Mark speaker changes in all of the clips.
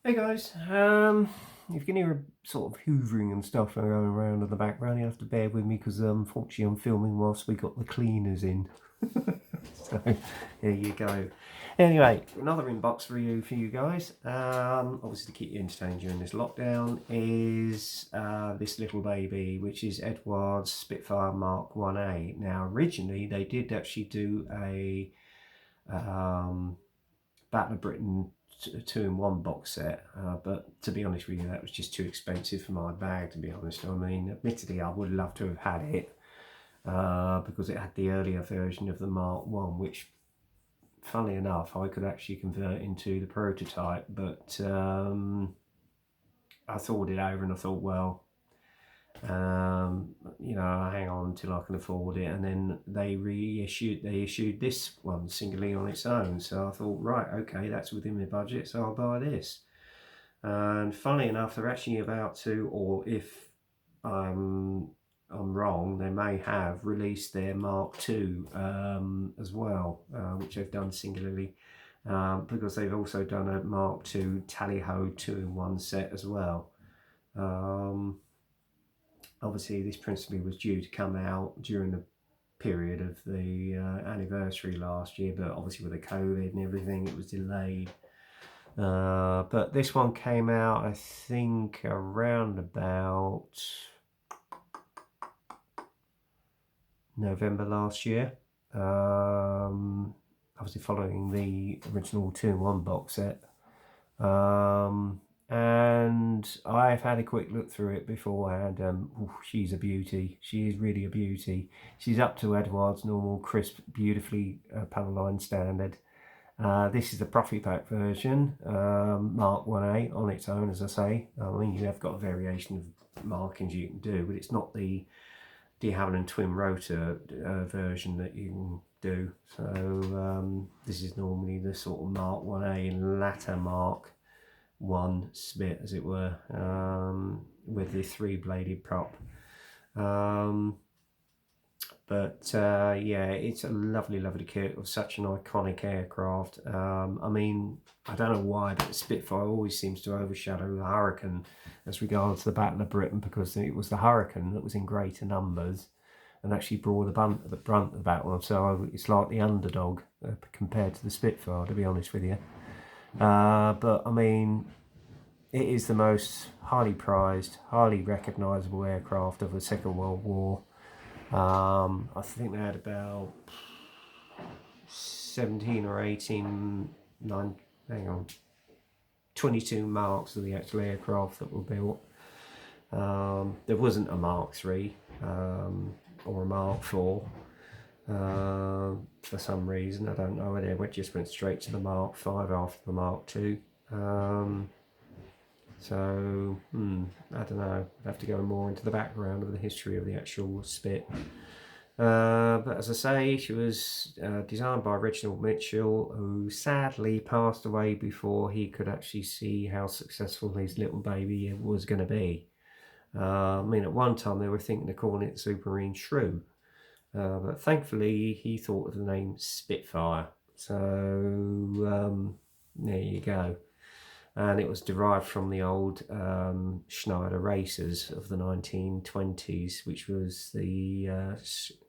Speaker 1: Hey guys, if you can hear a sort of hoovering and stuff going around in the background, you have to bear with me because unfortunately I'm filming whilst we got the cleaners in. So there you go. Anyway, another inbox review for you guys. Obviously to keep you entertained during this lockdown is this little baby, which is Eduard Spitfire Mk1a. Now originally they did actually do a Battle of Britain 2-in-1 box set, but to be honest with you, that was just too expensive for my bag, to be honest. I mean, admittedly I would love to have had it because it had the earlier version of the Mark 1, which funnily enough I could actually convert into the prototype, but I thought it over and I thought, well, you know, hang on until I can afford it, and then they issued this one singly on its own, so I thought, right, okay, that's within my budget, so I'll buy this. And funnily enough, they're actually about to, or if I'm wrong, they may have released their Mark II as well, which they've done singularly, because they've also done a Mark II tally-ho 2-in-1 set as well. Obviously this principally was due to come out during the period of the anniversary last year, but obviously with the COVID and everything it was delayed. But this one came out I think around about November last year, obviously following the original 2-in-1 box set. And I've had a quick look through it beforehand. She's a beauty. She is really a beauty. She's up to Eduard's normal crisp, beautifully panel line standard. This is the Profipack version, Mk1a on its own, as I say. I mean, you have got a variation of markings you can do, but it's not the de Havilland twin rotor version that you can do. So this is normally the sort of Mk1a latter Mark 1 spit, as it were, with the 3-bladed prop. Yeah, it's a lovely kit of such an iconic aircraft. I mean, I don't know why, but the Spitfire always seems to overshadow the Hurricane as regards the Battle of Britain, because it was the Hurricane that was in greater numbers and actually brought the brunt of the battle, so it's like the underdog compared to the Spitfire, to be honest with you. But I mean, it is the most highly prized, highly recognisable aircraft of the Second World War. I think they had about 17 or 18, 22 marks of the actual aircraft that were built. There wasn't a Mark III or a Mark IV for some reason. I don't know, they just went straight to the Mark V after the Mark II. So, I don't know, I'd have to go more into the background of the history of the actual Spit. But as I say, she was designed by Reginald Mitchell, who sadly passed away before he could actually see how successful his little baby was going to be. I mean, at one time they were thinking of calling it Supermarine Shrew, but thankfully he thought of the name Spitfire. So there you go. And it was derived from the old Schneider racers of the 1920s, which was the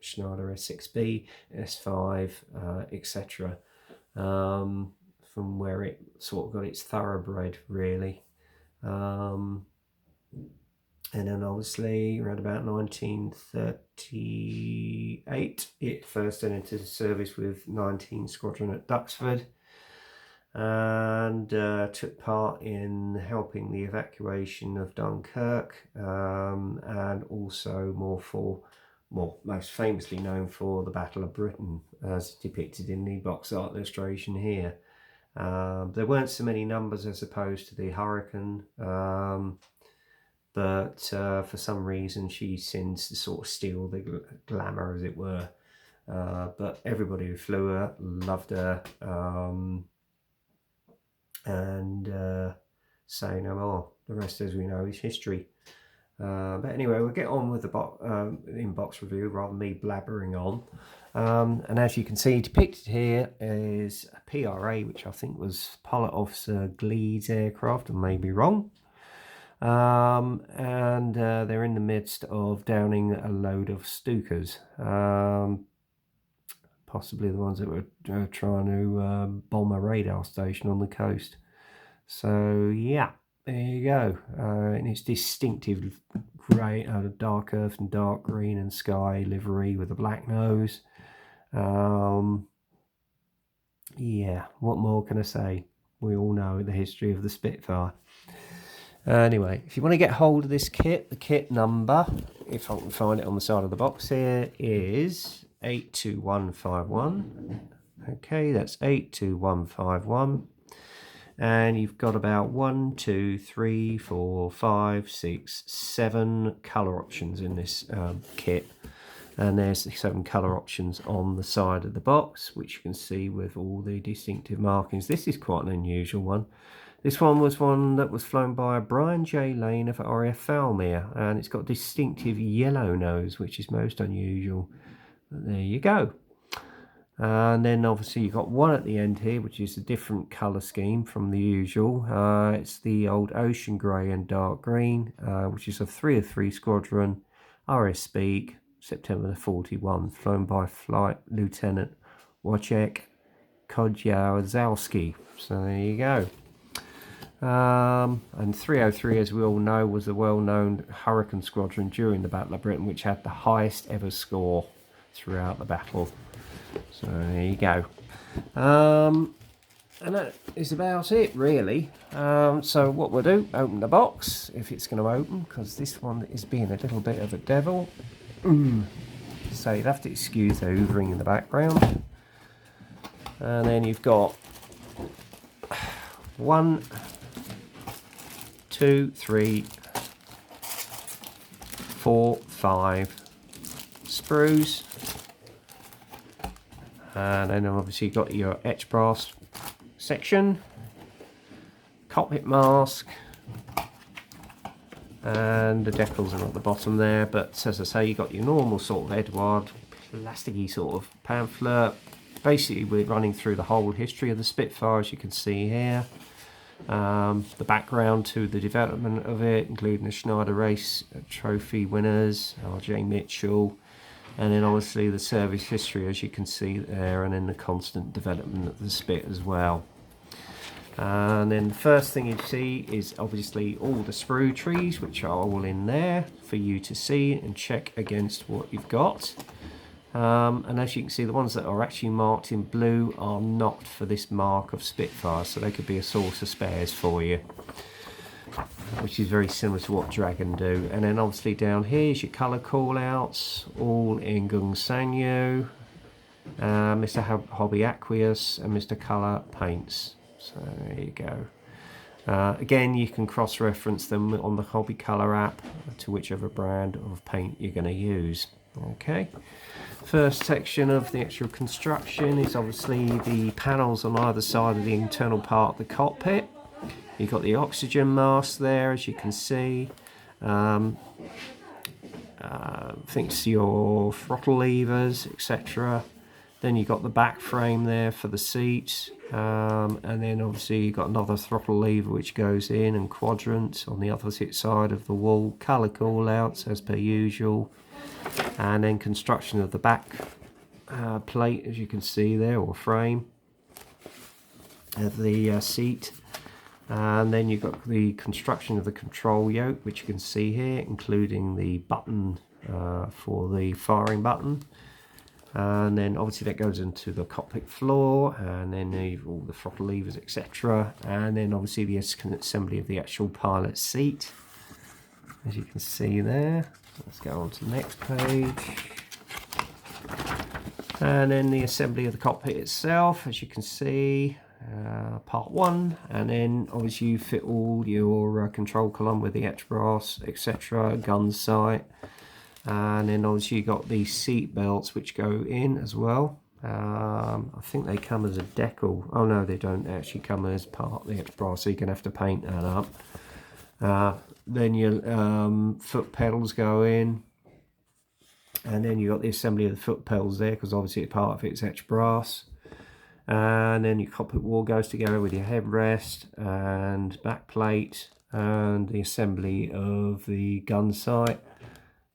Speaker 1: Schneider S6B, S5, etc. From where it sort of got its thoroughbred, really. And then obviously around about 1938 it first entered into service with 19 Squadron at Duxford, and took part in helping the evacuation of Dunkirk, and also most famously known for the Battle of Britain, as depicted in the box art illustration here. There weren't so many numbers as opposed to the Hurricane, but for some reason she seems to sort of steal the glamour, as it were. But everybody who flew her loved her, and say no more. The rest, as we know, is history. But anyway, we'll get on with the in-box review rather than me blabbering on. And as you can see, depicted here is a PRA, which I think was Pilot Officer Gleed's aircraft, I may be wrong. And they're in the midst of downing a load of Stukas, possibly the ones that were trying to bomb a radar station on the coast. So yeah, there you go. And it's distinctive grey, dark earth and dark green and sky livery with a black nose. Yeah, what more can I say? We all know the history of the Spitfire. Anyway, if you want to get hold of this kit, the kit number, if I can find it on the side of the box here, is 82151. Okay, that's 82151. And you've got about 1, 2, 3, 4, 5, 6, 7 colour options in this kit. And there's the 7 colour options on the side of the box, which you can see with all the distinctive markings. This is quite an unusual one. This one was one that was flown by Brian J. Lane of RAF Falmere, and it's got distinctive yellow nose, which is most unusual. But there you go. And then obviously you've got one at the end here, which is a different colour scheme from the usual. It's the old ocean grey and dark green, which is a 303 Squadron, RS Speak, September the 41, flown by Flight Lieutenant Wojciech Kodziałowski. So there you go. And 303, as we all know, was the well-known Hurricane Squadron during the Battle of Britain, which had the highest ever score throughout the battle. So there you go. And that is about it, really. So what we'll do, open the box, if it's going to open, because this one is being a little bit of a devil. So you'll have to excuse the hoovering in the background. And then you've got 1, 2, 3, 4, 5 sprues. And then obviously you've got your etch brass section, cockpit mask, and the decals are at the bottom there. But as I say, you've got your normal sort of Eduard plasticky sort of pamphlet. Basically we're running through the whole history of the Spitfire, as you can see here. The background to the development of it, including the Schneider Race trophy winners, RJ Mitchell, and then obviously the service history, as you can see there, and then the constant development of the Spit as well. And then the first thing you see is obviously all the sprue trees, which are all in there for you to see and check against what you've got. And as you can see, the ones that are actually marked in blue are not for this mark of Spitfire, so they could be a source of spares for you, which is very similar to what Dragon do. And then obviously down here is your colour call-outs, all in Gung Sanyo, Mr. Hobby Aqueous, and Mr. Colour Paints. So there you go. Again, you can cross-reference them on the Hobby Colour app to whichever brand of paint you're going to use. Okay. First section of the actual construction is obviously the panels on either side of the internal part of the cockpit. You've got the oxygen mask there, as you can see. I think it's your throttle levers, etc. Then you've got the back frame there for the seats. And then obviously you've got another throttle lever which goes in, and quadrants on the opposite side of the wall. Colour call-outs as per usual. And then construction of the back plate, as you can see there, or frame of the seat. And then you've got the construction of the control yoke, which you can see here, including the button for the firing button. And then obviously that goes into the cockpit floor, and then all the throttle levers, etc. And then obviously the assembly of the actual pilot seat, as you can see there. Let's go on to the next page. And then the assembly of the cockpit itself, as you can see, part 1. And then obviously you fit all your control column with the etch brass, etc., gun sight. And then obviously you got the seat belts which go in as well. I think they come as a decal. Oh no, they don't actually come as part of the etch brass, so you're going to have to paint that up. Then your foot pedals go in, and then you've got the assembly of the foot pedals there, because obviously part of it's etched brass. And then your cockpit wall goes together with your headrest and back plate and the assembly of the gun sight.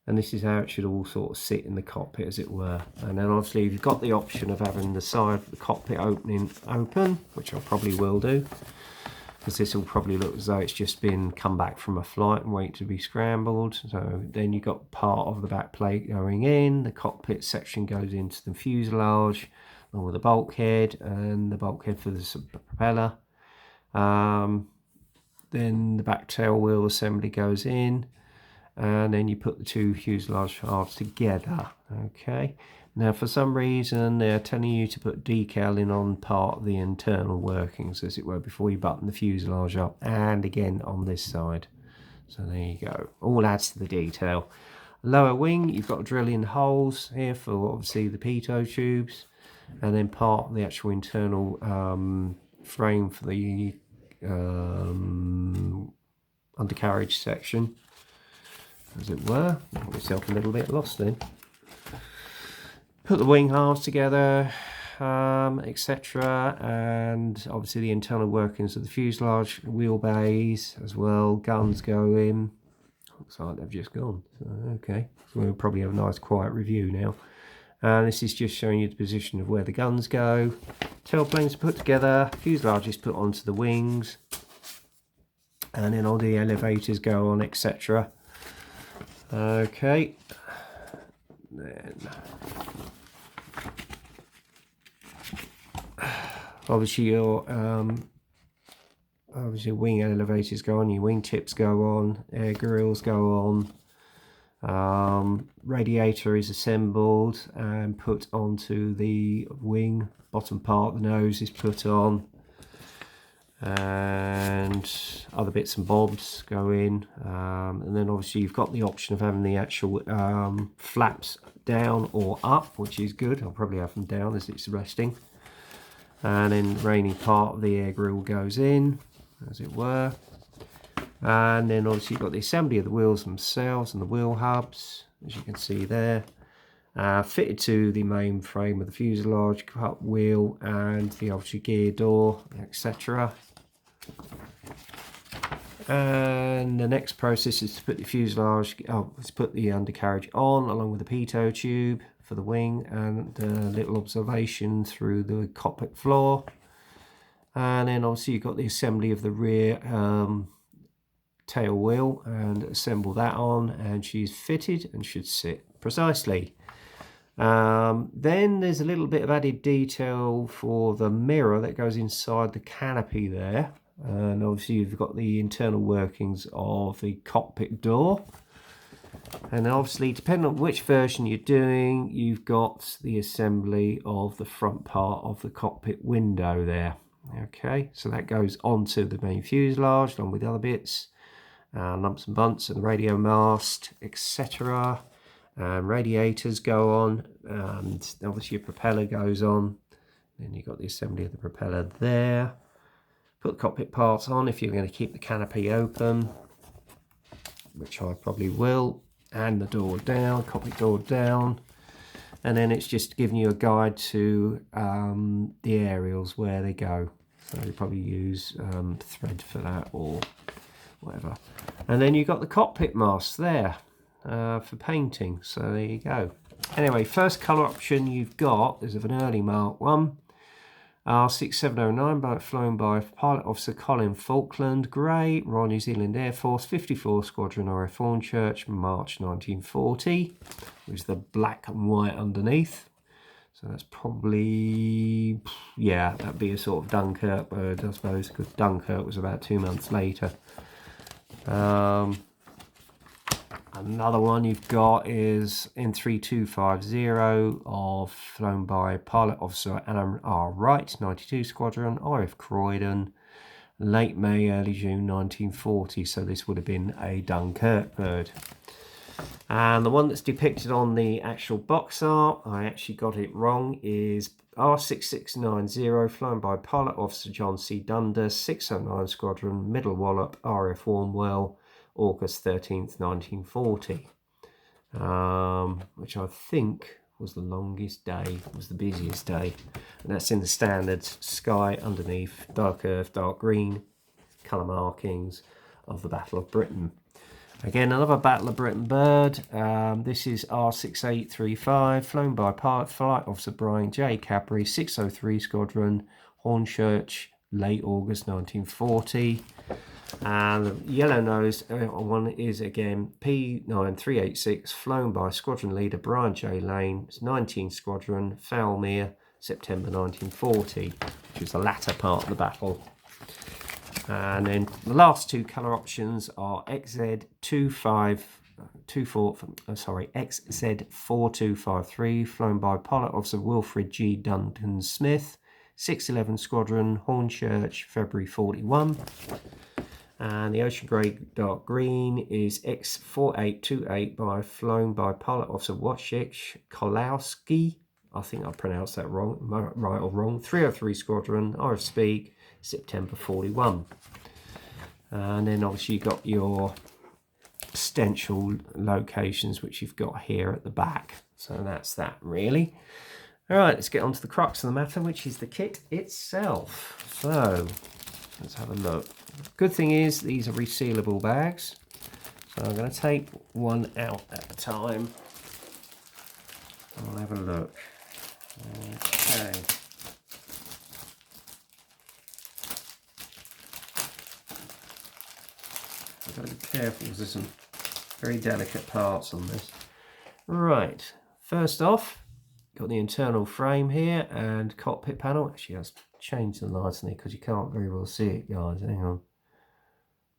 Speaker 1: And this is how it should all sort of sit in the cockpit, as it were. And then obviously you've got the option of having the side of the cockpit opening open, which I probably will do, because this will probably look as though it's just been come back from a flight and wait to be scrambled. So then you've got part of the back plate going in, the cockpit section goes into the fuselage, along with the bulkhead and the bulkhead for the propeller. Then the back tail wheel assembly goes in, and then you put the two fuselage halves together. Okay, now for some reason they're telling you to put decal in on part of the internal workings, as it were, before you button the fuselage up, and again on this side. So there you go, all adds to the detail. Lower wing, you've got to drill in holes here for obviously the pitot tubes, and then part of the actual internal frame for the undercarriage section, as it were. Got myself a little bit lost then. Put the wing halves together, etc., and obviously the internal workings of the fuselage, wheel bays as well, guns go in. Looks like they've just gone. So, okay, so we'll probably have a nice quiet review now. And this is just showing you the position of where the guns go. Tailplanes are put together, fuselage is put onto the wings, and then all the elevators go on, etc. Okay, then obviously your wing elevators go on, your wing tips go on, air grills go on, radiator is assembled and put onto the wing, bottom part of the nose is put on, and other bits and bobs go in, and then obviously you've got the option of having the actual flaps down or up, which is good. I'll probably have them down as it's resting. And then the remaining part of the air grill goes in, as it were. And then obviously you've got the assembly of the wheels themselves and the wheel hubs, as you can see there, fitted to the main frame of the fuselage, cut wheel and the obviously gear door, etc. And the next process is to put the fuselage, let's put the undercarriage on, along with the pitot tube for the wing, and a little observation through the cockpit floor. And then obviously you've got the assembly of the rear tail wheel, and assemble that on, and she's fitted and should sit precisely. Then there's a little bit of added detail for the mirror that goes inside the canopy there, and obviously you've got the internal workings of the cockpit door, and obviously depending on which version you're doing, you've got the assembly of the front part of the cockpit window there. Okay, so that goes onto the main fuselage along with the other bits, lumps and bumps, and the radio mast, etc. Radiators go on, and obviously your propeller goes on. Then you've got the assembly of the propeller there. Put the cockpit parts on if you're going to keep the canopy open, which I probably will, and the door down, cockpit door down. And then it's just giving you a guide to the aerials, where they go. So you probably use thread for that or whatever. And then you've got the cockpit mask there for painting. So there you go. Anyway, first colour option you've got is of an early Mark 1. R6709, flown by Pilot Officer Colin Falkland, grey, Royal New Zealand Air Force, 54 Squadron RF Hornchurch, March 1940, with the black and white underneath. So that's probably, yeah, that'd be a sort of Dunkirk bird, I suppose, because Dunkirk was about 2 months later. Another one you've got is N3250, flown by Pilot Officer Alan R. Wright, 92 Squadron, RF Croydon, late May, early June 1940. So this would have been a Dunkirk bird. And the one that's depicted on the actual box art, I actually got it wrong, is R6690, flown by Pilot Officer John C. Dundas, 609 Squadron, Middle Wallop, RF Warnwell, August 13th, 1940. Which I think was the longest day, was the busiest day. And that's in the standard sky underneath, dark earth, dark green, colour markings of the Battle of Britain. Again, another Battle of Britain bird. This is R6835, flown by Flight Officer Brian J. Cadbury, 603 Squadron, Hornchurch, late August 1940. And the yellow-nosed one is again P9386, flown by Squadron Leader Brian J. Lane, it's 19 Squadron, Falmere, September 1940, which was the latter part of the battle. And then the last two colour options are XZ4253, flown by Pilot Officer Wilfred G. Duncan Smith, 611 Squadron, Hornchurch, February 41. And the ocean grey dark green is X4828, flown by Pilot Officer Wojciech Kolowski. I think I pronounced that wrong, right or wrong. 303 Squadron, RF Speak, September 41. And then obviously you've got your stencil locations, which you've got here at the back. So that's that really. All right, let's get on to the crux of the matter, which is the kit itself. So let's have a look. Good thing is these are resealable bags. So I'm going to take one out at a time. I'll have a look. Okay. I've got to be careful because there's some very delicate parts on this. Right, first off, got the internal frame here and cockpit panel. Actually, I've changed the lights on it because you can't very well see it, guys. Hang on.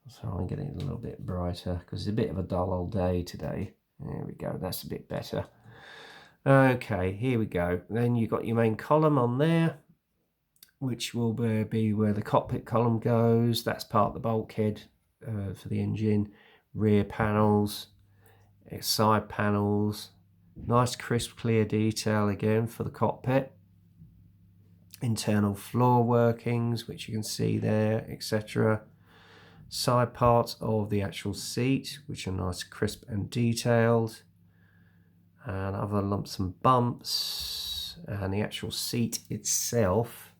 Speaker 1: So I'm getting it a little bit brighter because it's a bit of a dull old day today. There we go, that's a bit better. Okay, here we go. Then you've got your main column on there, which will be where the cockpit column goes. That's part of the bulkhead for the engine. Rear panels, side panels, nice crisp clear detail again for the cockpit. Internal floor workings, which you can see there, etc. Side parts of the actual seat, which are nice, crisp and detailed. And other lumps and bumps. And the actual seat itself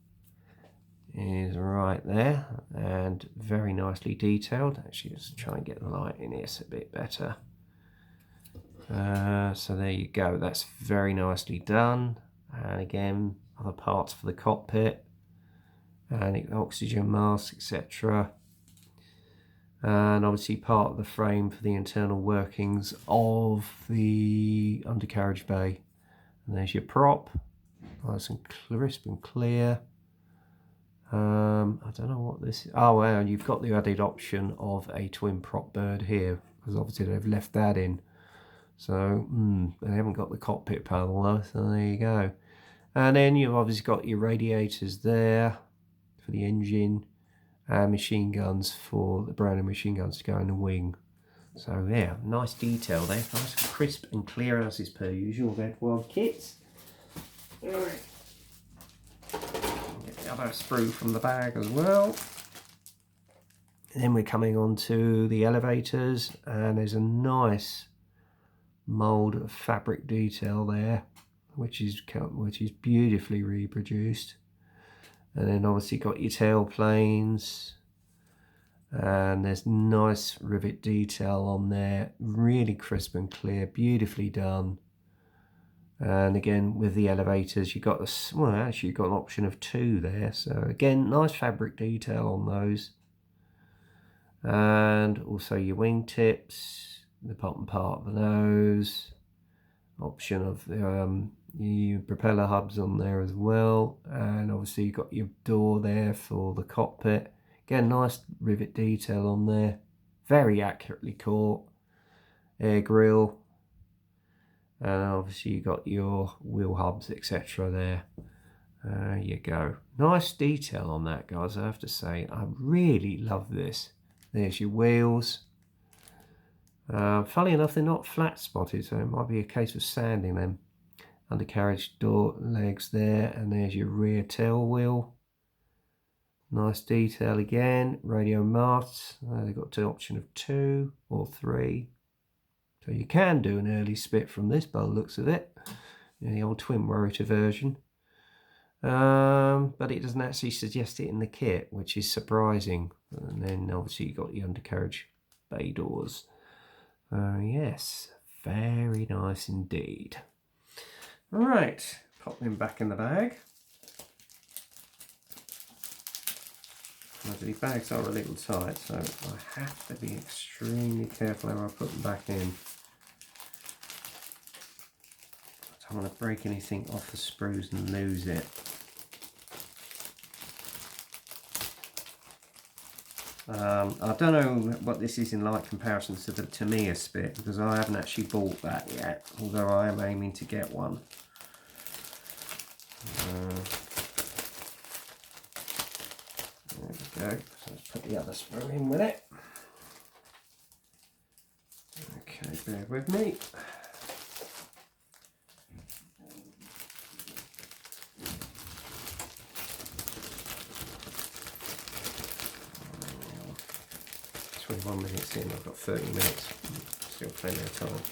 Speaker 1: is right there and very nicely detailed. Actually, let's try and get the light in here so a bit better. So there you go, that's very nicely done. And again, other parts for the cockpit and oxygen mask, etc. And obviously part of the frame for the internal workings of the undercarriage bay. And there's your prop, nice and crisp and clear. I don't know what this is. Oh, and you've got the added option of a twin prop bird here, because obviously they've left that in. So they haven't got the cockpit panel though, so there you go. And then you've obviously got your radiators there for the engine, and machine guns for the Browning machine guns to go in the wing. So yeah, nice detail there, nice crisp and clear as is per usual with Eduard kits. Alright. Get the other sprue from the bag as well. And then we're coming on to the elevators, and there's a nice mould of fabric detail there, which is beautifully reproduced. And then obviously got your tail planes, and there's nice rivet detail on there, really crisp and clear, beautifully done. And again with the elevators you got well, actually you've got an option of 2 there, so again nice fabric detail on those. And also your wingtips, the bottom part of the nose, option of your propeller hubs on there as well. And obviously you've got your door there for the cockpit. Again, nice rivet detail on there, very accurately caught. Air grill, and obviously you've got your wheel hubs, etc. there. There you go, nice detail on that, guys. I have to say, I really love this. There's your wheels, Funnily enough, they're not flat spotted, so it might be a case of sanding them. Undercarriage door legs there, and there's your rear tail wheel. Nice detail again. Radio masts. They've got an option of 2 or 3. So you can do an early spit from this by the looks of it. The old twin rotor version. But it doesn't actually suggest it in the kit, which is surprising. And then obviously you've got the undercarriage bay doors. Yes, very nice indeed. Right, pop them back in the bag. The bags are a little tight, so I have to be extremely careful how I put them back in. I don't want to break anything off the sprues and lose it. I don't know what this is in light comparison to the Tamiya Spit, because I haven't actually bought that yet, although I am aiming to get one. There we go, so let's put the other sprue in with it. Okay, bear with me. Oh, 21 minutes in, I've got 30 minutes, still plenty of time.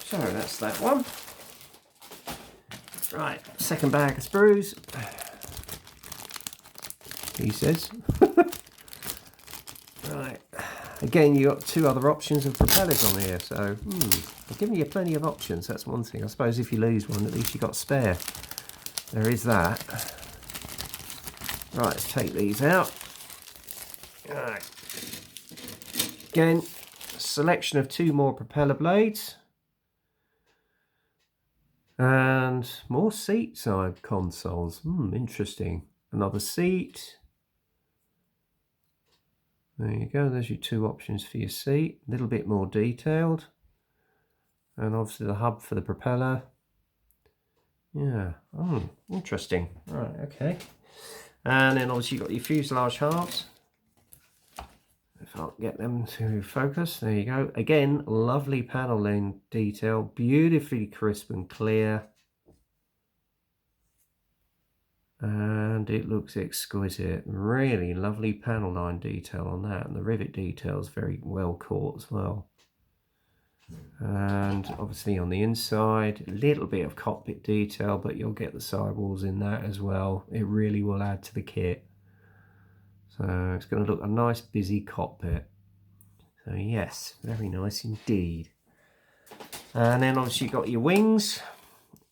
Speaker 1: So that's that one. Right, second bag of sprues. He says. Right, again you got 2 other options of propellers on here, so I've given you plenty of options. That's one thing. I suppose if you lose one, at least you got spare. There is that. Right, let's take these out. Right. Again, selection of 2 more propeller blades. And more seat side consoles. Interesting. Another seat. There you go, there's your 2 options for your seat. A little bit more detailed. And obviously the hub for the propeller. Yeah, interesting. Right, okay. And then obviously you've got your fuselage halves. If I'll get them to focus, there you go. Again, lovely paneling detail, beautifully crisp and clear. And it looks exquisite. Really lovely panel line detail on that, and the rivet detail is very well caught as well. And obviously on the inside, a little bit of cockpit detail, but you'll get the sidewalls in that as well. It really will add to the kit. So it's going to look a nice busy cockpit. So yes, very nice indeed. And then obviously you've got your wings.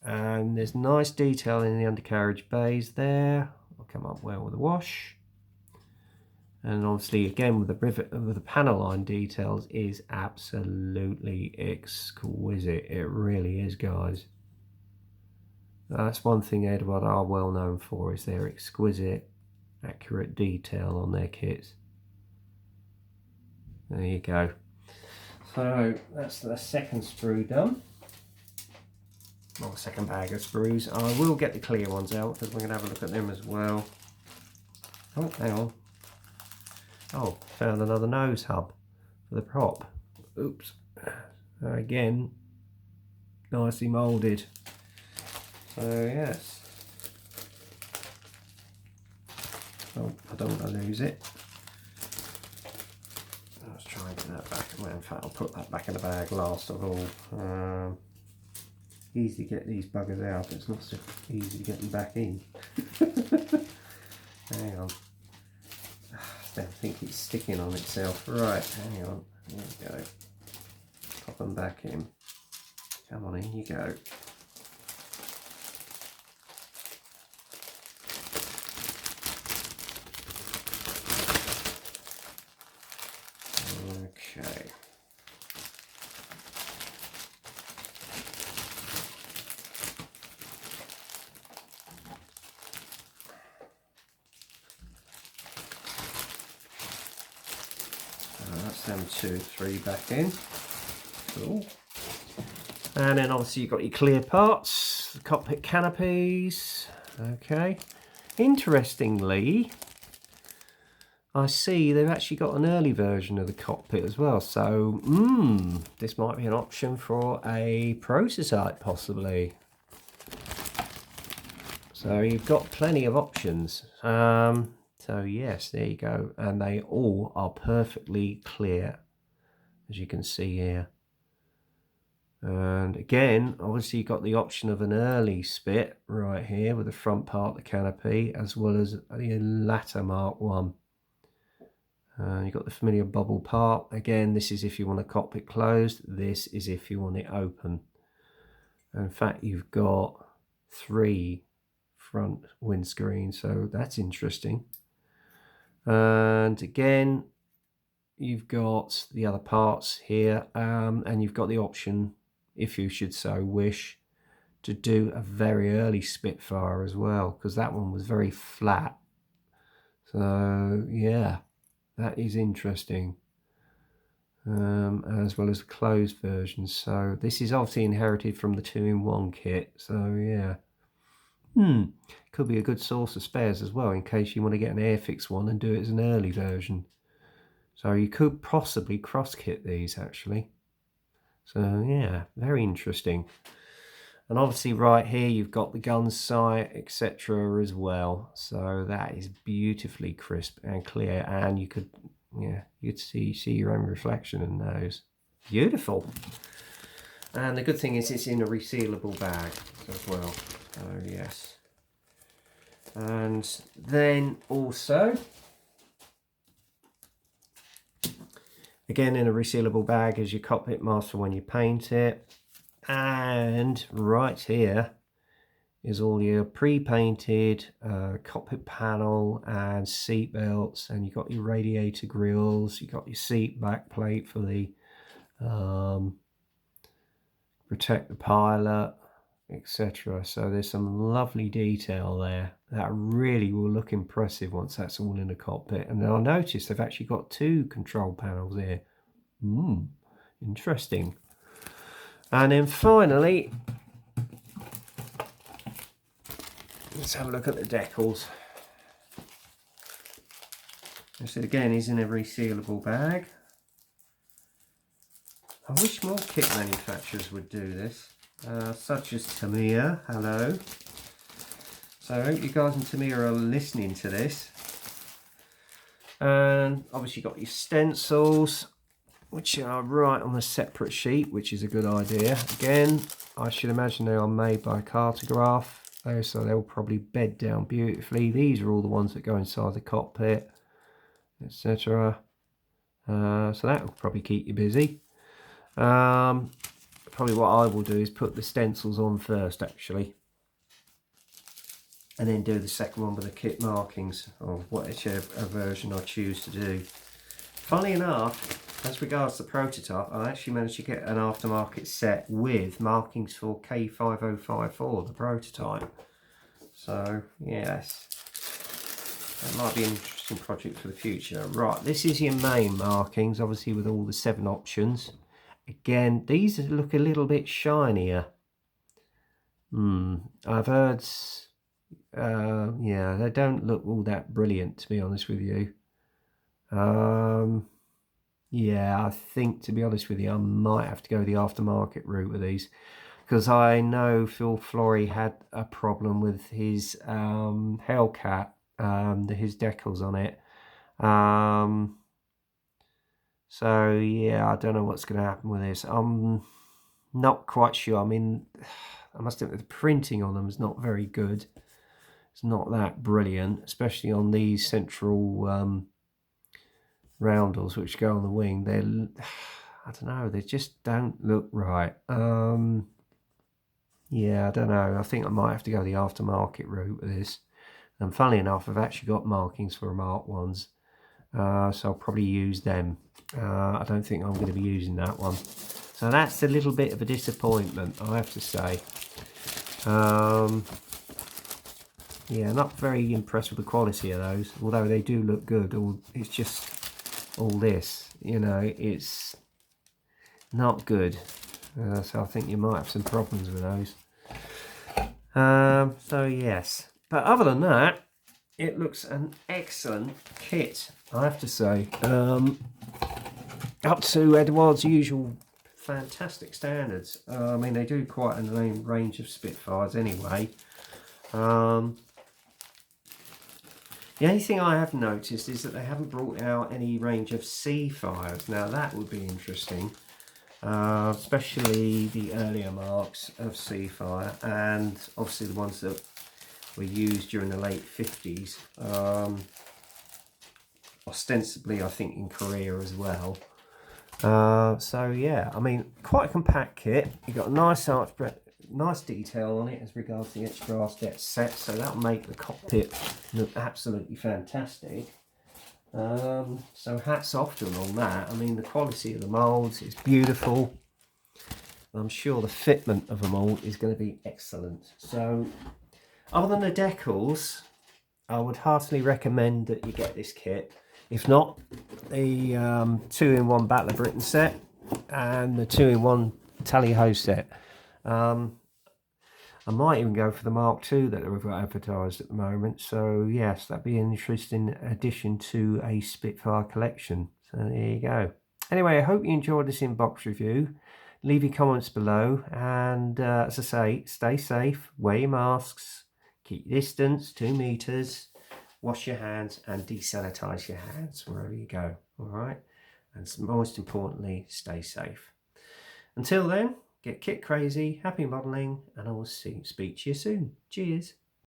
Speaker 1: And there's nice detail in the undercarriage bays there. I'll come up well with the wash. And obviously again with the rivet, with the panel line details is absolutely exquisite. It really is, guys. That's one thing Eduard are well known for, is their exquisite, accurate detail on their kits. There you go. So that's the second sprue done. Well, second bag of sprues. I will get the clear ones out because we're going to have a look at them as well. Oh, hang on. Oh, found another nose hub for the prop. Oops. Again, nicely moulded. So, yes. Oh, I don't want to lose it. Let's try and get that back. Well, in fact, I'll put that back in the bag last of all. Easy to get these buggers out, but it's not so easy to get them back in. Hang on. I don't think it's sticking on itself. Right, hang on. There we go. Pop them back in. Come on, in you go. Okay. That's them 2, 3 back in. Cool. And then obviously you've got your clear parts, the cockpit canopies. Okay. Interestingly, I see they've actually got an early version of the cockpit as well. So, this might be an option for a prototype, possibly. So you've got plenty of options. So yes, there you go. And they all are perfectly clear, as you can see here. And again, obviously you've got the option of an early spit right here with the front part of the canopy, as well as the latter Mark 1. You've got the familiar bubble part. Again, this is if you want a cockpit closed. This is if you want it open. In fact, you've got 3 front windscreens, so that's interesting. And again, you've got the other parts here, and you've got the option, if you should so wish, to do a very early Spitfire as well, because that one was very flat. So yeah, that is interesting. As well as the closed version. So this is obviously inherited from the 2-in-1 kit. So yeah, could be a good source of spares as well, in case you want to get an Airfix one and do it as an early version. So you could possibly cross-kit these actually. So yeah, very interesting. And obviously right here you've got the gun sight, etc. as well. So that is beautifully crisp and clear, and you could, yeah, you'd see your own reflection in those. Beautiful. And the good thing is it's in a resealable bag as well. So yes. And then also, again in a resealable bag, is your cockpit mask for when you paint it. And right here is all your pre-painted cockpit panel and seat belts, and you've got your radiator grills, you've got your seat back plate for the protect the pilot, etc. So there's some lovely detail there that really will look impressive once that's all in the cockpit. And then I noticed they've actually got 2 control panels here. Interesting. And then finally, let's have a look at the decals. This again is in a resealable bag. I wish more kit manufacturers would do this, such as Tamiya. Hello. So I hope you guys in Tamiya are listening to this. And obviously you've got your stencils, which are right on a separate sheet, which is a good idea. Again, I should imagine they are made by Cartograph, so they'll probably bed down beautifully. These are all the ones that go inside the cockpit, etc. So that will probably keep you busy. Probably what I will do is put the stencils on first, actually, and then do the second one with the kit markings, or whichever version I choose to do. Funnily enough, as regards the prototype, I actually managed to get an aftermarket set with markings for K5054, the prototype. So yes, that might be an interesting project for the future. Right, this is your main markings, obviously with all the 7 options. Again, these look a little bit shinier. I've heard, yeah, they don't look all that brilliant, to be honest with you. Yeah, I think, to be honest with you, I might have to go the aftermarket route with these, because I know Phil Flory had a problem with his Hellcat, his decals on it. So yeah, I don't know what's going to happen with this. I'm not quite sure. I mean, I must admit the printing on them is not very good. It's not that brilliant, especially on these central roundels which go on the wing. They're, I don't know, they just don't look right. Yeah, I don't know. I think I might have to go the aftermarket route with this. And funnily enough, I've actually got markings for Mark 1s. So I'll probably use them. I don't think I'm going to be using that one. So that's a little bit of a disappointment, I have to say. Yeah, not very impressed with the quality of those, although they do look good. It's just all this, you know, it's not good. So I think you might have some problems with those. So yes, but other than that, it looks an excellent kit, I have to say. Up to Eduard's usual fantastic standards. I mean, they do quite a range of Spitfires anyway. The only thing I have noticed is that they haven't brought out any range of Seafires. Now that would be interesting, especially the earlier marks of Seafire, and obviously the ones that were used during the late 50s. Ostensibly, I think in Korea as well. So yeah, I mean, quite a compact kit. You've got a nice detail on it as regards the etched brass depth set, so that'll make the cockpit look absolutely fantastic. So hats off to them on that. I mean, the quality of the moulds is beautiful. I'm sure the fitment of them all is going to be excellent. So other than the decals, I would heartily recommend that you get this kit. If not, the 2-in-1 Battle of Britain set and the 2-in-1 Tally-Ho set. I might even go for the Mark II that are advertised at the moment. So yes, that'd be an interesting addition to a Spitfire collection. So there you go. Anyway, I hope you enjoyed this inbox review. Leave your comments below, and as I say, stay safe, wear your masks, keep your distance, 2 meters, wash your hands and desanitize your hands wherever you go. All right, and most importantly, stay safe. Until then, get kit crazy, happy modelling, and I will speak to you soon. Cheers.